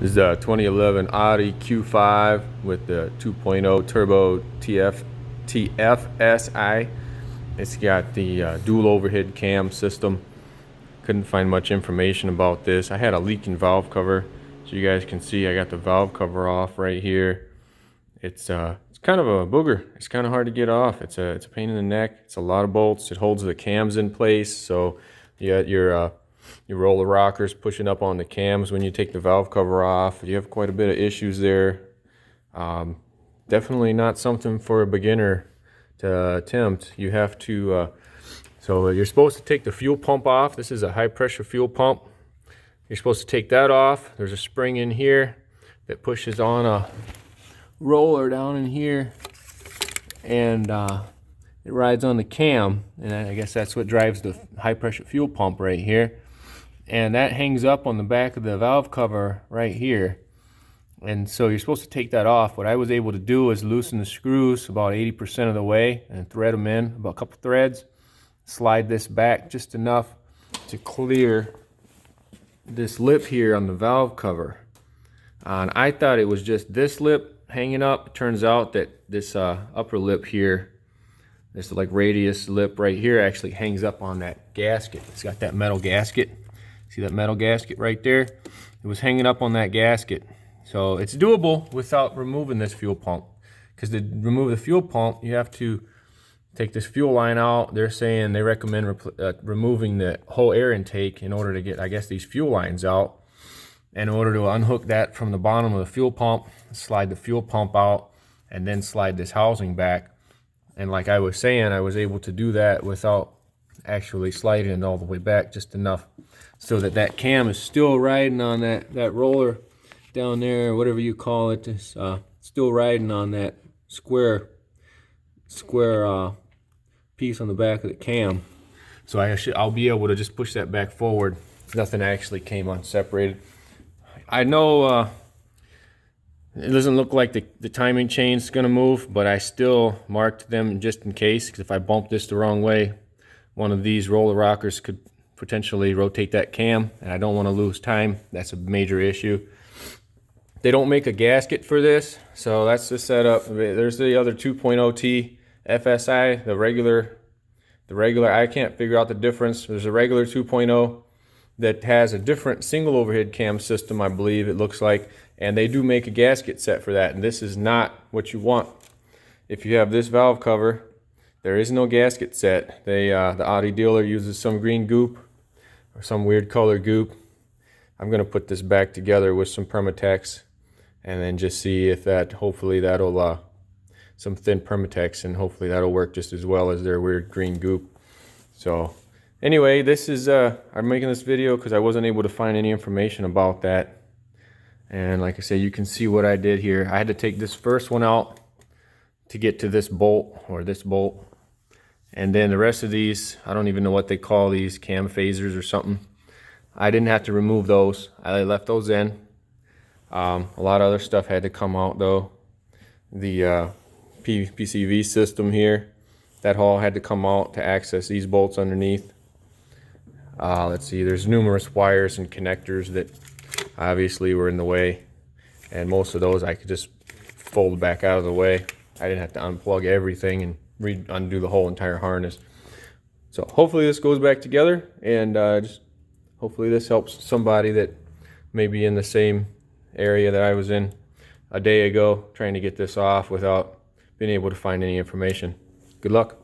This is a 2011 Audi Q5 with the 2.0 turbo TFSI. It's got the dual overhead cam system. Couldn't find much information about this. I had a leaking valve cover, so you guys can see I got the valve cover off right here. It's kind of a booger. It's kind of hard to get off. It's a pain in the neck. It's a lot of bolts. It holds the cams in place, so you got your roller rockers pushing up on the cams when you take the valve cover off. You have quite a bit of issues there. Definitely not something for a beginner to attempt. You have to, so you're supposed to take the fuel pump off. This is a high pressure fuel pump. You're supposed to take that off. There's a spring in here that pushes on a roller down in here, and it rides on the cam, and I guess that's what drives the high pressure fuel pump right here. And that hangs up on the back of the valve cover right here. And so you're supposed to take that off. What I was able to do is loosen the screws about 80% of the way and thread them in, about a couple threads. Slide this back just enough to clear this lip here on the valve cover. And I thought it was just this lip hanging up. It turns out that this upper lip here, this like radius lip right here, actually hangs up on that gasket. It's got that metal gasket. See that metal gasket right there? It was hanging up on that gasket. So it's doable without removing this fuel pump. Because to remove the fuel pump, you have to take this fuel line out. They're saying they recommend removing the whole air intake in order to get, I guess, these fuel lines out. In order to unhook that from the bottom of the fuel pump, slide the fuel pump out, and then slide this housing back. And like I was saying, I was able to do that without actually sliding it all the way back, just enough so that that cam is still riding on that roller down there, whatever you call it. It's still riding on that square piece on the back of the cam. So I'll be able to just push that back forward. Nothing actually came unseparated. I know it doesn't look like the timing chain's gonna move, but I still marked them just in case, because if I bump this the wrong way, one of these roller rockers could potentially rotate that cam, and I don't want to lose time. That's a major issue. They don't make a gasket for this, so that's the setup. There's the other 2.0 TFSI, the regular. I can't figure out the difference. There's a regular 2.0 that has a different single overhead cam system, I believe it looks like, and they do make a gasket set for that, and this is not what you want. If you have this valve cover, there is no gasket set. The Audi dealer uses some green goop or some weird color goop. I'm gonna put this back together with some Permatex and then just see if that, hopefully that'll, some thin Permatex, and hopefully that'll work just as well as their weird green goop. So anyway, this is, I'm making this video because I wasn't able to find any information about that. And like I say, you can see what I did here. I had to take this first one out to get to this bolt, or this bolt. And then the rest of these, I don't even know what they call these, cam phasers or something. I didn't have to remove those. I left those in. A lot of other stuff had to come out though. The PCV system here, that all had to come out to access these bolts underneath. Let's see, there's numerous wires and connectors that obviously were in the way. And most of those I could just fold back out of the way. I didn't have to unplug everything and undo the whole entire harness. So hopefully this goes back together, and just hopefully this helps somebody that may be in the same area that I was in a day ago, trying to get this off without being able to find any information. Good luck.